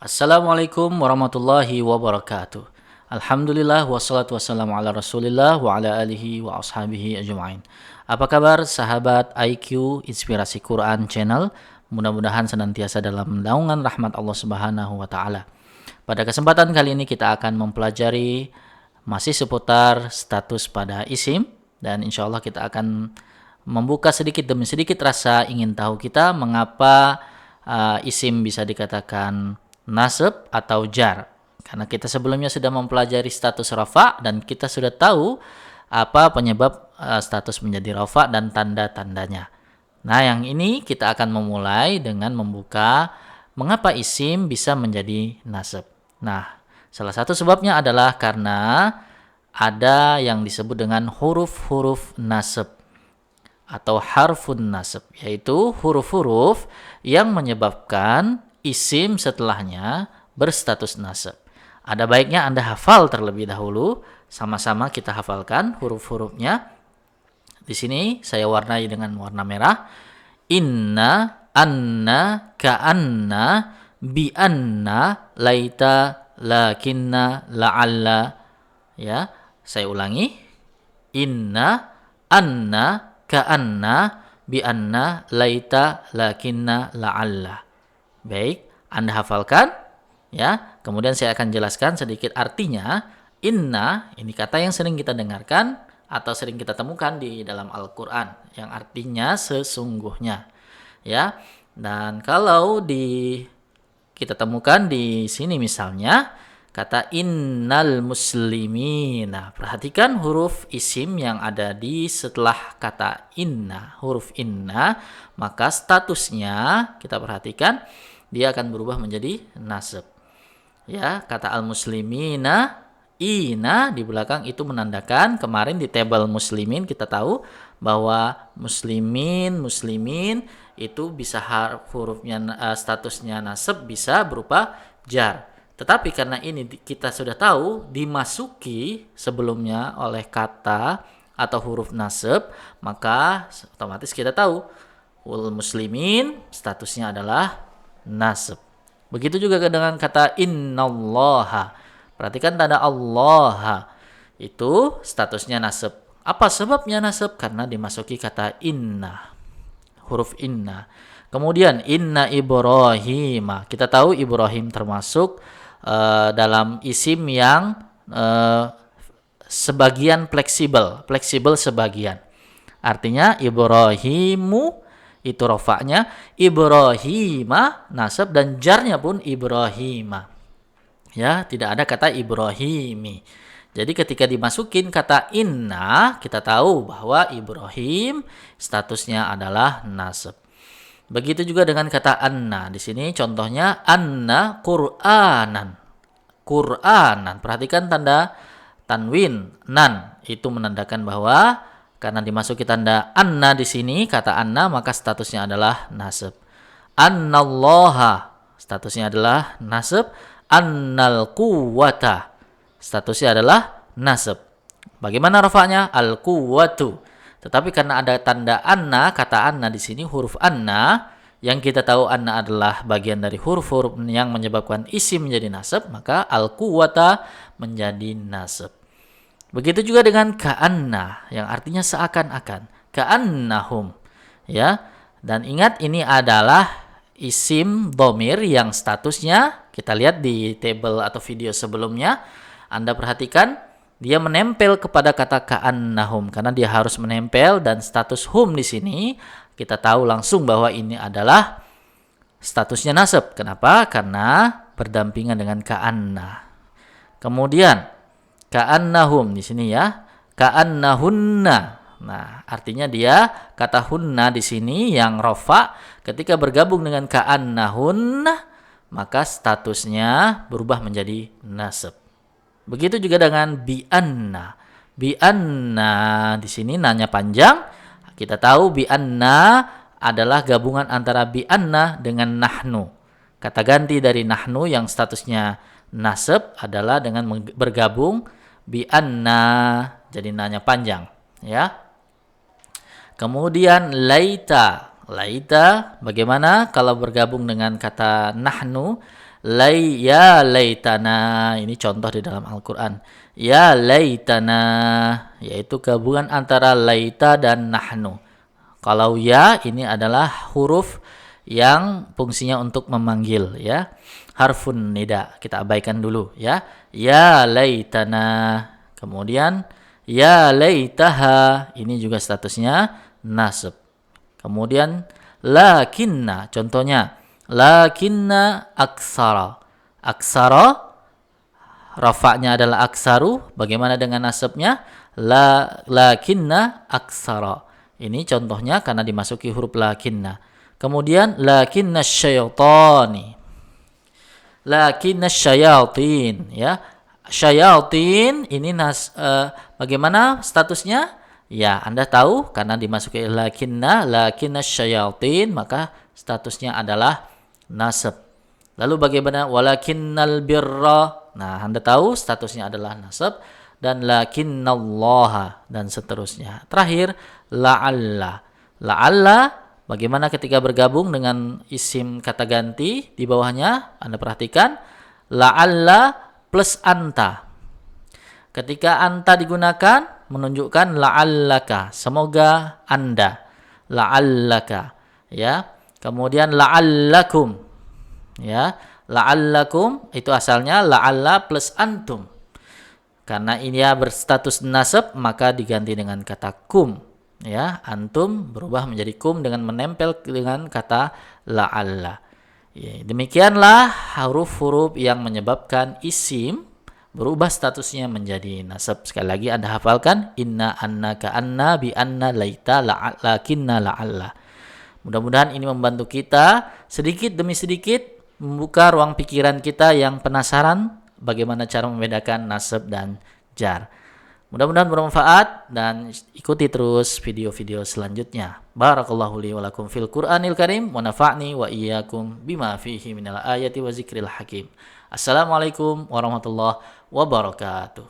Assalamualaikum warahmatullahi wabarakatuh. Alhamdulillah wassalatu wassalamu ala rasulillah wa ala alihi wa ashabihi ajma'in. Apa kabar sahabat IQ Inspirasi Quran Channel? Mudah-mudahan senantiasa dalam naungan rahmat Allah Subhanahu wa taala. Pada kesempatan kali ini kita akan mempelajari masih seputar status pada isim, dan insya Allah kita akan membuka sedikit demi sedikit rasa ingin tahu kita mengapa isim bisa dikatakan nasab atau jar. Karena kita sebelumnya sudah mempelajari status rafa dan kita sudah tahu apa penyebab status menjadi rafa dan tanda-tandanya. Nah, yang ini kita akan memulai dengan membuka mengapa isim bisa menjadi nasab. Nah, salah satu sebabnya adalah karena ada yang disebut dengan huruf-huruf nasab atau harfun nasab, yaitu huruf-huruf yang menyebabkan isim setelahnya berstatus nasab. Ada baiknya Anda hafal terlebih dahulu, sama-sama kita hafalkan huruf-hurufnya. Di sini saya warnai dengan warna merah. Inna, anna, ka'anna, bi'anna, laita, lakinna, la'alla. Ya, saya ulangi. Inna, anna, ka'anna, bi'anna, laita, lakinna, la'alla. Baik, Anda hafalkan, ya. Kemudian saya akan jelaskan sedikit artinya. Inna, ini kata yang sering kita dengarkan atau sering kita temukan di dalam Al-Qur'an yang artinya sesungguhnya, ya. Dan kalau kita temukan di sini misalnya kata innal muslimina. Perhatikan huruf isim yang ada di setelah kata inna, huruf inna, maka statusnya kita perhatikan dia akan berubah menjadi nasab. Ya, kata al-muslimina, ina di belakang itu menandakan, kemarin di tabel muslimin kita tahu bahwa muslimin itu bisa hurufnya statusnya nasab bisa berupa jar. Tetapi karena ini kita sudah tahu dimasuki sebelumnya oleh kata atau huruf nasab, maka otomatis kita tahu muslimin statusnya adalah nasab. Begitu juga dengan kata innallaha. Perhatikan tanda Allah. Itu statusnya nasab. Apa sebabnya nasab? Karena dimasuki kata inna. Huruf inna. Kemudian inna Ibrahim. Kita tahu Ibrahim termasuk dalam isim yang sebagian fleksibel sebagian. Artinya Ibrahimu itu rofaknya, Ibrahima nasab dan jarnya pun Ibrahima. Ya, tidak ada kata Ibrahimi. Jadi ketika dimasukin kata inna, kita tahu bahwa Ibrahim statusnya adalah nasab. Begitu juga dengan kata anna. Di sini contohnya anna Qur'anan. Qur'anan. Perhatikan tanda tanwin nan, itu menandakan bahwa karena dimasuki tanda anna di sini, kata anna, maka statusnya adalah nasab. Annallaha, statusnya adalah nasab. Annal quwwata, statusnya adalah nasab. Bagaimana rafa'nya? Al quwwatu. Tetapi karena ada tanda anna, kata anna di sini huruf anna, yang kita tahu anna adalah bagian dari huruf-huruf yang menyebabkan isim menjadi nasab, maka al quwwata menjadi nasab. Begitu juga dengan ka'anna yang artinya seakan-akan. Ka'annahum. Ya. Dan ingat ini adalah isim dhamir yang statusnya kita lihat di tabel atau video sebelumnya. Anda perhatikan dia menempel kepada kata ka'annahum karena dia harus menempel, dan status hum di sini kita tahu langsung bahwa ini adalah statusnya nasab. Kenapa? Karena berdampingan dengan ka'anna. Kemudian ka'annahum di sini ya, ka'annahunna. Nah, artinya dia kata hunna di sini yang rafa ketika bergabung dengan ka'annahunna, maka statusnya berubah menjadi nasab. Begitu juga dengan bi'anna. Bi'anna di sini nanya panjang. Kita tahu bi'anna adalah gabungan antara bi'anna dengan nahnu. Kata ganti dari nahnu yang statusnya nasab adalah dengan bergabung bi'anna, jadi nanya panjang, ya. Kemudian laita. Laita, bagaimana kalau bergabung dengan kata nahnu? Ya laitana, ini contoh di dalam Al-Quran. Ya laitana, yaitu gabungan antara laita dan nahnu. Kalau ya, ini adalah huruf yang fungsinya untuk memanggil, ya. Harfun nida, kita abaikan dulu, ya. Ya laitana. Kemudian ya laitaha, ini juga statusnya nasab. Kemudian lakinna, contohnya lakinna aksara. Aksara rafa'nya adalah aksaru, bagaimana dengan nasabnya? Lakinna aksara. Ini contohnya karena dimasuki huruf lakinna. Kemudian lakinna syaitani. Lakinna syayatin, ya. Syayatin ini bagaimana statusnya? Ya, Anda tahu karena dimasuki lakinna syayatin, maka statusnya adalah nasab. Lalu bagaimana walakinnal birra? Nah, Anda tahu statusnya adalah nasab, dan lakinnallaha dan seterusnya. Terakhir la'alla. La'alla bagaimana ketika bergabung dengan isim kata ganti di bawahnya? Anda perhatikan la'alla plus anta. Ketika anta digunakan menunjukkan la'allaka, semoga Anda. La'allaka, ya. Kemudian la'allakum, ya. La'allakum itu asalnya la'alla plus antum. Karena ini ya berstatus nasab, maka diganti dengan kata kum, ya. Antum berubah menjadi kum dengan menempel dengan kata la'alla. Ya, demikianlah huruf-huruf yang menyebabkan isim berubah statusnya menjadi nasab. Sekali lagi Anda hafalkan, inna, anna, ka'anna, bi anna, laita, lakinna, la'alla. Mudah-mudahan ini membantu kita sedikit demi sedikit membuka ruang pikiran kita yang penasaran bagaimana cara membedakan nasab dan jar. Mudah-mudahan bermanfaat dan ikuti terus video-video selanjutnya. Barakallahu li wa lakum fil Qur'anil Karim wa nafa'ni wa iyyakum bima fihi minal ayati wa zikril hakim. Assalamualaikum warahmatullahi wabarakatuh.